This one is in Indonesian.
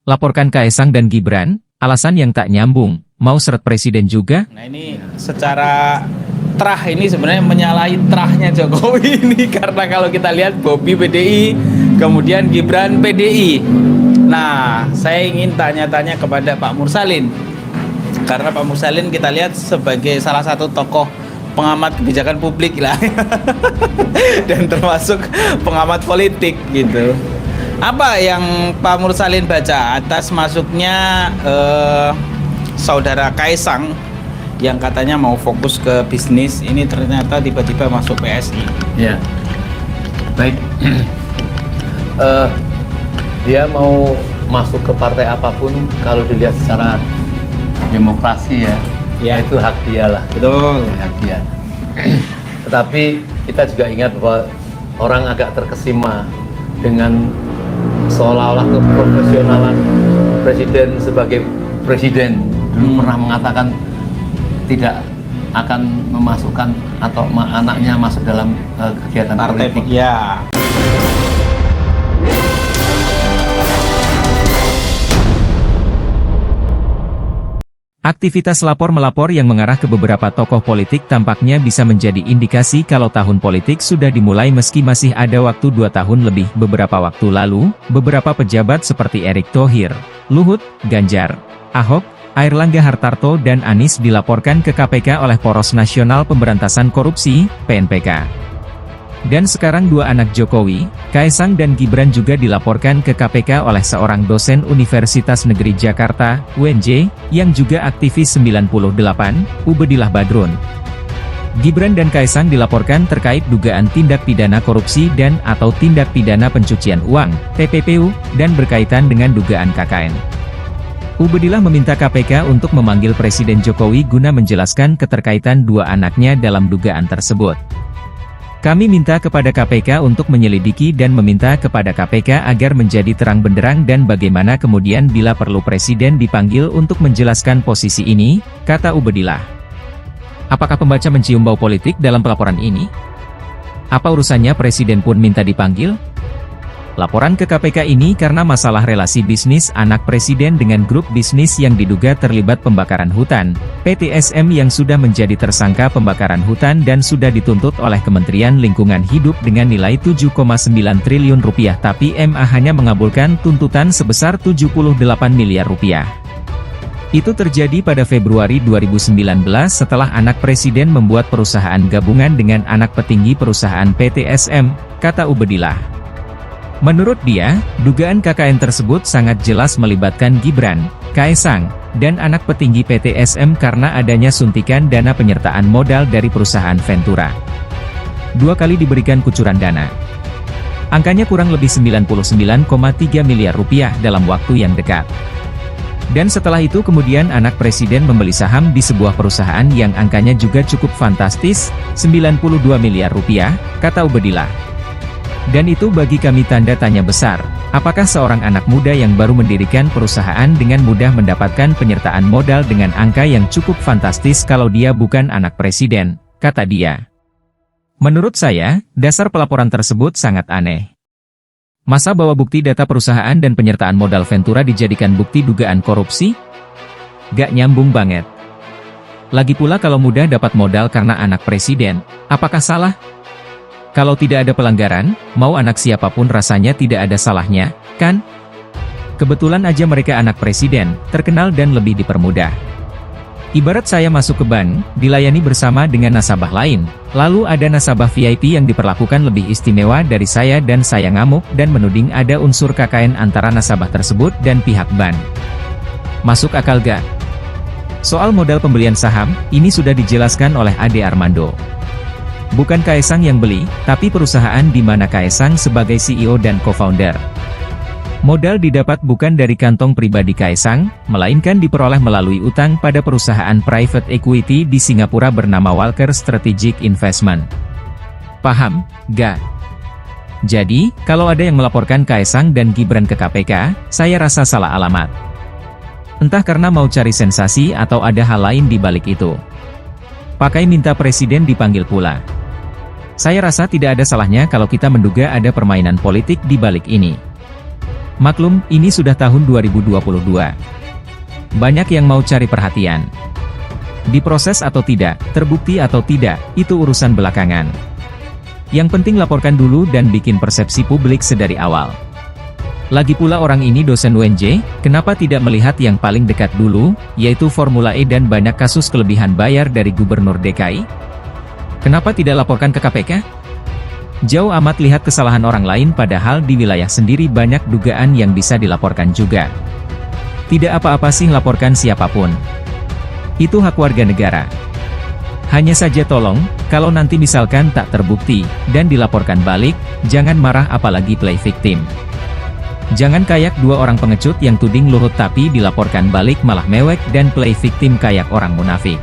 Laporkan Kaesang dan Gibran, alasan yang tak nyambung, mau seret presiden juga? Nah ini secara terah ini sebenarnya menyalahi terahnya Jokowi ini karena kalau kita lihat Bobi PDI, kemudian Gibran PDI. Nah saya ingin tanya-tanya kepada Pak Mursalin karena Pak Mursalin kita lihat sebagai salah satu tokoh pengamat kebijakan publik lah dan termasuk pengamat politik gitu. Apa yang Pak Mursalin baca atas masuknya saudara Kaesang yang katanya mau fokus ke bisnis, ini ternyata tiba-tiba masuk PSI? Ya, baik. Dia mau masuk ke partai apapun kalau dilihat secara demokrasi ya, itu hak dia lah. Betul. Hak dia. Tetapi kita juga ingat bahwa orang agak terkesima dengan seolah-olah keprofesionalan presiden sebagai presiden dulu pernah mengatakan tidak akan memasukkan atau anaknya masuk dalam kegiatan Partai politik. Ya. Aktivitas lapor-melapor yang mengarah ke beberapa tokoh politik tampaknya bisa menjadi indikasi kalau tahun politik sudah dimulai meski masih ada waktu 2 tahun lebih. Beberapa waktu lalu, beberapa pejabat seperti Erick Thohir, Luhut, Ganjar, Ahok, Airlangga Hartarto dan Anies dilaporkan ke KPK oleh Poros Nasional Pemberantasan Korupsi, PNPK. Dan sekarang 2 anak Jokowi, Kaesang dan Gibran juga dilaporkan ke KPK oleh seorang dosen Universitas Negeri Jakarta, UNJ, yang juga aktivis 98, Ubedillah Badrun. Gibran dan Kaesang dilaporkan terkait dugaan tindak pidana korupsi dan atau tindak pidana pencucian uang, TPPU, dan berkaitan dengan dugaan KKN. Ubedillah meminta KPK untuk memanggil Presiden Jokowi guna menjelaskan keterkaitan 2 anaknya dalam dugaan tersebut. Kami minta kepada KPK untuk menyelidiki dan meminta kepada KPK agar menjadi terang benderang dan bagaimana kemudian bila perlu Presiden dipanggil untuk menjelaskan posisi ini, kata Ubedillah. Apakah pembaca mencium bau politik dalam pelaporan ini? Apa urusannya Presiden pun minta dipanggil? Laporan ke KPK ini karena masalah relasi bisnis anak Presiden dengan grup bisnis yang diduga terlibat pembakaran hutan, PTSM yang sudah menjadi tersangka pembakaran hutan dan sudah dituntut oleh Kementerian Lingkungan Hidup dengan nilai 7,9 triliun rupiah tapi MA hanya mengabulkan tuntutan sebesar 78 miliar rupiah. Itu terjadi pada Februari 2019 setelah anak Presiden membuat perusahaan gabungan dengan anak petinggi perusahaan PTSM, kata Ubedillah. Menurut dia, dugaan KKN tersebut sangat jelas melibatkan Gibran, Kaesang, dan anak petinggi PTSM karena adanya suntikan dana penyertaan modal dari perusahaan Ventura. 2 kali diberikan kucuran dana. Angkanya kurang lebih 99,3 miliar rupiah dalam waktu yang dekat. Dan setelah itu kemudian anak Presiden membeli saham di sebuah perusahaan yang angkanya juga cukup fantastis, 92 miliar rupiah, kata Ubedillah. Dan itu bagi kami tanda tanya besar, apakah seorang anak muda yang baru mendirikan perusahaan dengan mudah mendapatkan penyertaan modal dengan angka yang cukup fantastis kalau dia bukan anak Presiden, kata dia. Menurut saya, dasar pelaporan tersebut sangat aneh. Masa bawa bukti data perusahaan dan penyertaan modal Ventura dijadikan bukti dugaan korupsi? Gak nyambung banget. Lagi pula kalau mudah dapat modal karena anak Presiden, apakah salah? Kalau tidak ada pelanggaran, mau anak siapapun rasanya tidak ada salahnya, kan? Kebetulan aja mereka anak Presiden, terkenal dan lebih dipermudah. Ibarat saya masuk ke bank, dilayani bersama dengan nasabah lain, lalu ada nasabah VIP yang diperlakukan lebih istimewa dari saya dan saya ngamuk dan menuding ada unsur KKN antara nasabah tersebut dan pihak bank. Masuk akal gak? Soal modal pembelian saham, ini sudah dijelaskan oleh Ade Armando. Bukan Kaesang yang beli, tapi perusahaan di mana Kaesang sebagai CEO dan co-founder. Modal didapat bukan dari kantong pribadi Kaesang, melainkan diperoleh melalui utang pada perusahaan private equity di Singapura bernama Walker Strategic Investment. Paham, gak? Jadi, kalau ada yang melaporkan Kaesang dan Gibran ke KPK, saya rasa salah alamat. Entah karena mau cari sensasi atau ada hal lain di balik itu. Pakai minta Presiden dipanggil pula. Saya rasa tidak ada salahnya kalau kita menduga ada permainan politik di balik ini. Maklum, ini sudah tahun 2022. Banyak yang mau cari perhatian. Diproses atau tidak, terbukti atau tidak, itu urusan belakangan. Yang penting laporkan dulu dan bikin persepsi publik sedari awal. Lagi pula orang ini dosen UNJ, kenapa tidak melihat yang paling dekat dulu, yaitu Formula E dan banyak kasus kelebihan bayar dari Gubernur DKI? Kenapa tidak laporkan ke KPK? Jauh amat lihat kesalahan orang lain padahal di wilayah sendiri banyak dugaan yang bisa dilaporkan juga. Tidak apa-apa sih laporkan siapapun. Itu hak warga negara. Hanya saja tolong, kalau nanti misalkan tak terbukti, dan dilaporkan balik, jangan marah apalagi play victim. Jangan kayak dua orang pengecut yang tuding Luhut tapi dilaporkan balik malah mewek dan play victim kayak orang munafik.